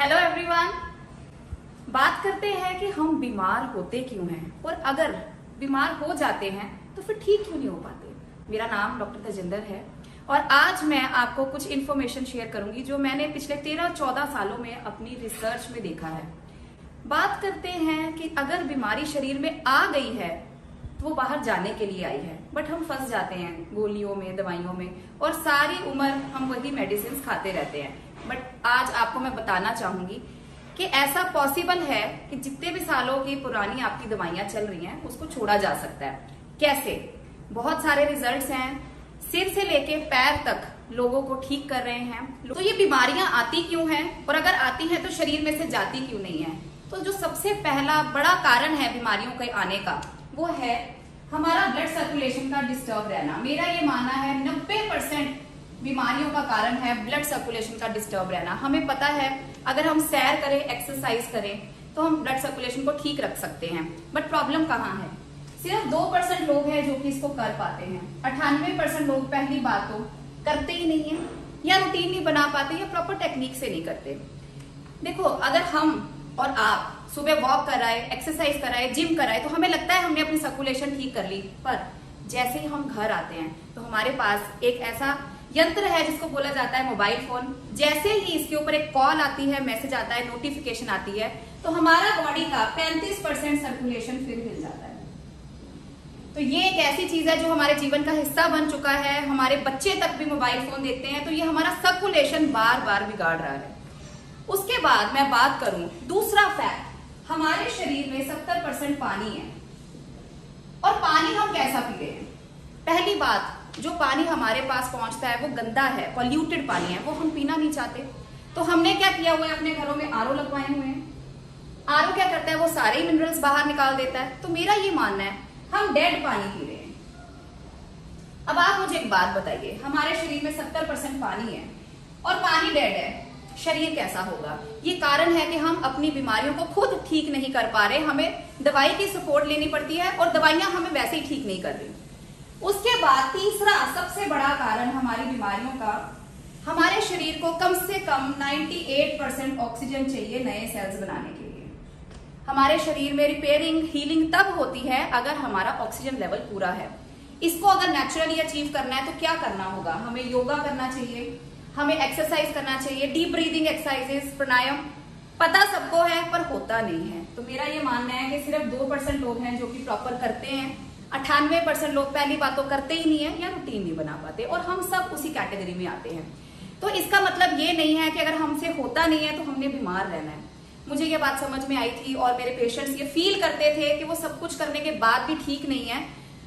Hello everyone. बात करते हैं कि हम बीमार होते क्यों हैं और अगर बीमार हो जाते हैं तो फिर ठीक क्यों नहीं हो पाते। मेरा नाम डॉक्टर तजिंदर है और आज मैं आपको कुछ इन्फॉर्मेशन शेयर करूंगी जो मैंने पिछले 13-14 सालों में अपनी रिसर्च में देखा है। बात करते हैं कि अगर बीमारी शरीर में आ गई है तो वो बाहर जाने के लिए आई है, बट हम फंस जाते हैं गोलियों में, दवाइयों में, और सारी उम्र हम वही मेडिसिन खाते रहते हैं। बट आज आपको मैं बताना चाहूंगी कि ऐसा पॉसिबल है कि जितने भी सालों की पुरानी आपकी दवाइयां चल रही हैं उसको छोड़ा जा सकता है। कैसे? बहुत सारे रिजल्ट्स हैं, सिर से लेके पैर तक लोगों को ठीक कर रहे हैं। तो ये बीमारियां आती क्यों हैं और अगर आती हैं तो शरीर में से जाती क्यों नहीं है? तो जो सबसे पहला बड़ा कारण है बीमारियों के आने का वो है हमारा ब्लड सर्कुलेशन का डिस्टर्ब रहना। मेरा ये मानना है 90% बीमारियों का कारण है ब्लड सर्कुलेशन का डिस्टर्ब रहना। हमें पता है अगर हम सैर करें, एक्सरसाइज करें तो हम ब्लड सर्कुलेशन को ठीक रख सकते हैं, बट प्रॉब्लम कहाँ है? सिर्फ 2% लोग हैं जो कि इसको कर पाते हैं। 98% लोग पहली बात तो करते ही नहीं है या रूटीन नहीं बना पाते या प्रॉपर टेक्निक से नहीं करते। देखो, अगर हम और आप सुबह वॉक कर रहे, एक्सरसाइज कर रहे, जिम कर रहे तो हमें लगता है हमने अपनी सर्कुलेशन ठीक कर ली, पर जैसे ही हम घर आते हैं तो हमारे पास एक ऐसा यंत्र है जिसको बोला जाता है मोबाइल फोन। जैसे ही इसके ऊपर एक कॉल आती है, मैसेज आता है, नोटिफिकेशन आती है, तो हमारा बॉडी का 35% सर्कुलेशन फिर हिल जाता है। तो ये एक ऐसी चीज है जो हमारे जीवन का हिस्सा बन चुका है। हमारे बच्चे तक भी मोबाइल फोन देखते हैं, तो ये हमारा सर्कुलेशन बार बार बिगाड़ रहा है। उसके बाद मैं बात करूं दूसरा फैक्ट, हमारे शरीर में 70% पानी है। और पानी हम कैसा पीते हैं? पहली बात, जो पानी हमारे पास पहुंचता है वो गंदा है, पॉल्यूटेड पानी है, वो हम पीना नहीं चाहते। तो हमने क्या किया हुआ है, अपने घरों में आरओ लगवाए हुए हैं। आरओ क्या करता है, वो सारे मिनरल्स बाहर निकाल देता है। तो मेरा ये मानना है हम डेड पानी पी रहे हैं। अब आप मुझे एक बात बताइए, हमारे शरीर में 70% पानी है और पानी डेड है, शरीर कैसा होगा? ये कारण है कि हम अपनी बीमारियों को खुद ठीक नहीं कर पा रहे, हमें दवाई की सपोर्ट लेनी पड़ती है और दवाइयां हमें वैसे ही ठीक नहीं कर रही। उसके बाद तीसरा सबसे बड़ा कारण हमारी बीमारियों का, हमारे शरीर को कम से कम 98% ऑक्सीजन चाहिए नए सेल्स बनाने के लिए। हमारे शरीर में रिपेयरिंग, हीलिंग तब होती है अगर हमारा ऑक्सीजन लेवल पूरा है। इसको अगर नेचुरली अचीव करना है तो क्या करना होगा? हमें योगा करना चाहिए, हमें एक्सरसाइज करना चाहिए, डीप ब्रीदिंग एक्सरसाइजेस, प्राणायाम। पता सबको है पर होता नहीं है। तो मेरा ये मानना है कि सिर्फ 2% लोग हैं जो कि प्रॉपर करते हैं। 98% लोग पहली बात तो करते ही नहीं है या रूटीन नहीं बना पाते, और हम सब उसी कैटेगरी में आते हैं। तो इसका मतलब ये नहीं है कि अगर हमसे होता नहीं है तो हमने बीमार रहना है। मुझे ये बात समझ में आई थी और मेरे पेशेंट्स ये फील करते थे कि वो सब कुछ करने के बाद भी ठीक नहीं है।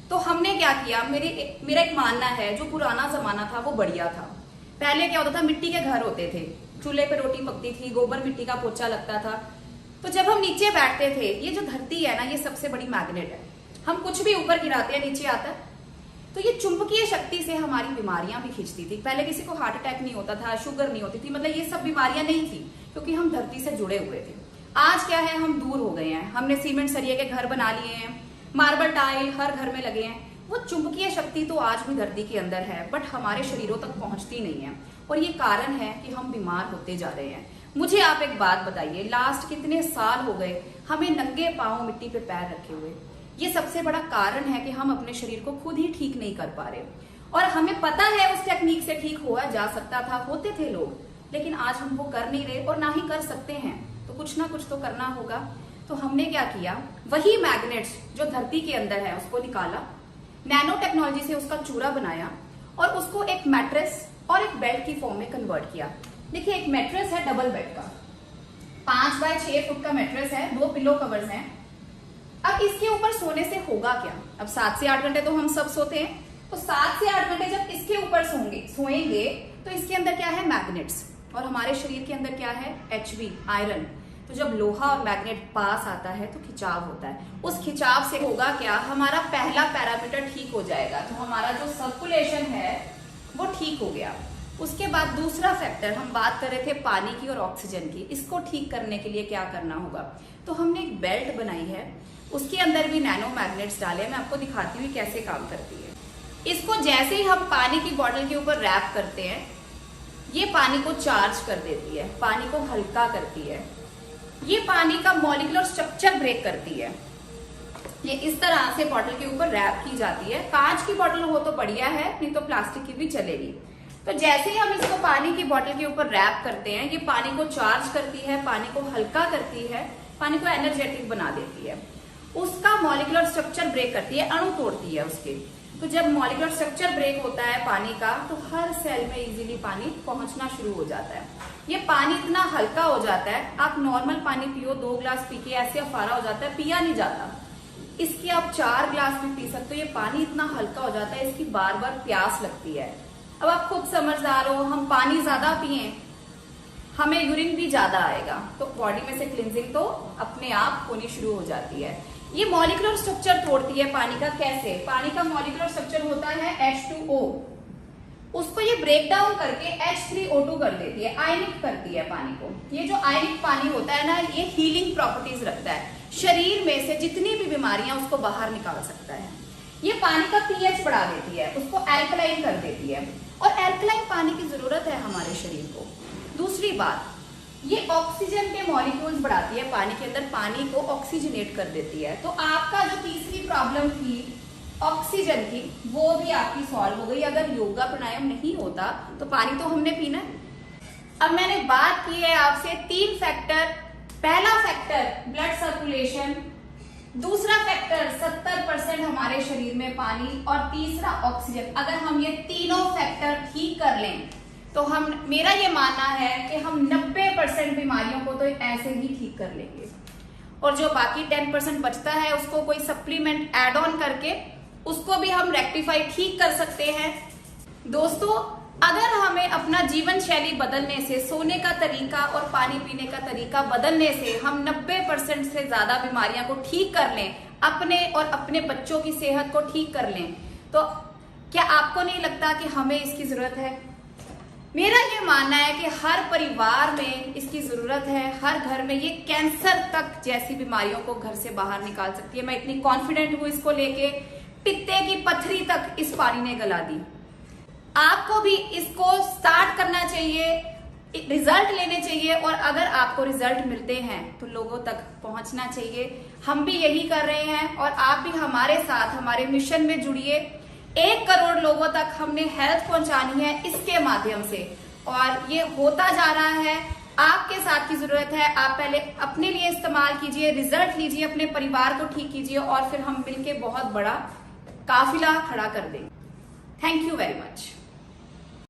तो हमने क्या किया, मेरा एक मानना है जो पुराना जमाना था वो बढ़िया था। पहले क्या होता था, मिट्टी के घर होते थे, चूल्हे पे रोटी पकती थी, गोबर मिट्टी का पोछा लगता था। तो जब हम नीचे बैठते थे, ये जो धरती है ना, ये सबसे बड़ी मैग्नेट है। हम कुछ भी ऊपर गिराते हैं नीचे आता है। तो ये चुंबकीय शक्ति से हमारी बीमारियां भी खींचती थी। पहले किसी को हार्ट अटैक नहीं होता था, शुगर नहीं होती थी, मतलब ये सब बीमारियां नहीं थी क्योंकि हम धरती से जुड़े हुए थे। आज क्या है, हम दूर हो गए हैं, हमने सीमेंट सरिये के घर बना लिए हैं, मार्बल टाइल हर घर में लगे हैं। वो चुंबकीय शक्ति तो आज भी धरती के अंदर है, बट हमारे शरीरों तक पहुंचती नहीं है, और ये कारण है कि हम बीमार होते जा रहे हैं। मुझे आप एक बात बताइए, लास्ट कितने साल हो गए हमें नंगे पांव मिट्टी पे पैर रखे हुए? ये सबसे बड़ा कारण है कि हम अपने शरीर को खुद ही ठीक नहीं कर पा रहे। और हमें पता है उस टेक्निक से ठीक हुआ जा सकता था, होते थे लोग, लेकिन आज हम वो कर नहीं रहे और ना ही कर सकते हैं। तो कुछ ना कुछ तो करना होगा। तो हमने क्या किया, वही मैग्नेट्स जो धरती के अंदर है उसको निकाला, नैनो टेक्नोलॉजी से उसका चूरा बनाया और उसको एक मैट्रेस और एक बेड की फॉर्म में कन्वर्ट किया। देखिए, एक मैट्रेस है डबल बेड का, 5 बाय 6 फुट का मैट्रेस है, 2 पिलो कवर्स हैं। अब इसके ऊपर सोने से होगा क्या? अब 7 से 8 घंटे तो हम सब सोते हैं, तो 7 से 8 घंटे जब इसके ऊपर सोएंगे तो इसके अंदर क्या है, मैग्नेट्स, और हमारे शरीर के अंदर क्या है, Hb, आयरन। तो जब लोहा और मैग्नेट पास आता है तो खिंचाव होता है। उस खिंचाव से होगा क्या, हमारा पहला पैरामीटर ठीक हो जाएगा, तो हमारा जो सर्कुलेशन है वो ठीक हो गया। उसके बाद दूसरा फैक्टर, हम बात कर रहे थे पानी की और ऑक्सीजन की, इसको ठीक करने के लिए क्या करना होगा? तो हमने एक बेल्ट बनाई है, उसके अंदर भी नैनो मैग्नेट्स डाले हैं। मैं आपको दिखाती हूँ कैसे काम करती है। इसको जैसे ही हम पानी की बॉटल के ऊपर रैप करते हैं ये पानी को चार्ज कर देती है, पानी को हल्का करती है, ये पानी का मॉलिक्यूलर स्ट्रक्चर ब्रेक करती है। ये इस तरह से बॉटल के ऊपर रैप की जाती है। कांच की बॉटल हो तो बढ़िया है, नहीं तो प्लास्टिक की भी चलेगी। तो जैसे ही हम इसको पानी की बॉटल के ऊपर रैप करते हैं, ये पानी को चार्ज करती है, पानी को हल्का करती है, पानी को एनर्जेटिक बना देती है, उसका मॉलिक्यूलर स्ट्रक्चर ब्रेक करती है, अणु तोड़ती है उसके। तो जब मॉलिक्यूलर स्ट्रक्चर ब्रेक होता है पानी का, तो हर सेल में इजीली पानी पहुंचना शुरू हो जाता है। ये पानी इतना हल्का हो जाता है, आप नॉर्मल पानी पियो, 2 ग्लास पी के ऐसे अफारा हो जाता है, पिया नहीं जाता। इसकी आप 4 ग्लास भी पी सकते हो। ये पानी इतना हल्का हो जाता है, इसकी बार बार प्यास लगती है। अब आप खुद समझदार हो, हम पानी ज्यादा पिए, हमें यूरिन भी ज्यादा आएगा, तो बॉडी में से क्लिनजिंग तो अपने आप होनी शुरू हो जाती है। ये मॉलिक्यूलर स्ट्रक्चर तोड़ती है पानी का। कैसे? पानी का मॉलिक्यूलर स्ट्रक्चर होता है H2O, उसको ये ब्रेक डाउन करके H3O2 कर देती है, आयनिक करती है पानी को। ये जो आयनिक पानी होता है ना, ये हीलिंग प्रॉपर्टीज रखता है, शरीर में से जितनी भी बीमारियां उसको बाहर निकाल सकता है। ये पानी का pH बढ़ा देती है, उसको एल्कलाइन कर देती है, और एल्कलाइन पानी की जरूरत है हमारे शरीर को। दूसरी बात, ये ऑक्सीजन के मॉलिक्यूल्स बढ़ाती है पानी के अंदर, पानी को ऑक्सीजनेट कर देती है। तो आपका जो तीसरी प्रॉब्लम थी ऑक्सीजन की, वो भी आपकी सॉल्व हो गई। अगर योगा प्राणायाम नहीं होता तो पानी तो हमने पीना है। अब मैंने बात की है आपसे 3 फैक्टर। पहला फैक्टर ब्लड सर्कुलेशन, दूसरा फैक्टर 70% हमारे शरीर में पानी, और तीसरा ऑक्सीजन। अगर हम ये तीनों फैक्टर ठीक कर लें तो मेरा ये मानना है कि हम 90% बीमारियों को तो ऐसे ही ठीक कर लेंगे, और जो बाकी 10% बचता है उसको कोई सप्लीमेंट ऐड ऑन करके उसको भी हम रेक्टिफाई ठीक कर सकते हैं। दोस्तों, अगर हमें अपना जीवन शैली बदलने से, सोने का तरीका और पानी पीने का तरीका बदलने से हम 90% से ज्यादा बीमारियां को ठीक कर लें, अपने और अपने बच्चों की सेहत को ठीक कर लें, तो क्या आपको नहीं लगता कि हमें इसकी जरूरत है? मेरा ये मानना है कि हर परिवार में इसकी जरूरत है। हर घर में ये कैंसर तक जैसी बीमारियों को घर से बाहर निकाल सकती है। मैं इतनी कॉन्फिडेंट हूं इसको लेके। पित्ते की पथरी तक इस पानी ने गला दी। आपको भी इसको स्टार्ट करना चाहिए, रिजल्ट लेने चाहिए, और अगर आपको रिजल्ट मिलते हैं तो लोगों तक पहुंचना चाहिए। हम भी यही कर रहे हैं, और आप भी हमारे साथ हमारे मिशन में जुड़िए। 1 करोड़ लोगों तक हमने हेल्थ पहुंचानी है इसके माध्यम से, और ये होता जा रहा है। आपके साथ की जरूरत है। आप पहले अपने लिए इस्तेमाल कीजिए, रिजल्ट लीजिए, अपने परिवार को ठीक कीजिए, और फिर हम मिलके बहुत बड़ा काफिला खड़ा कर देंगे। Thank you very much.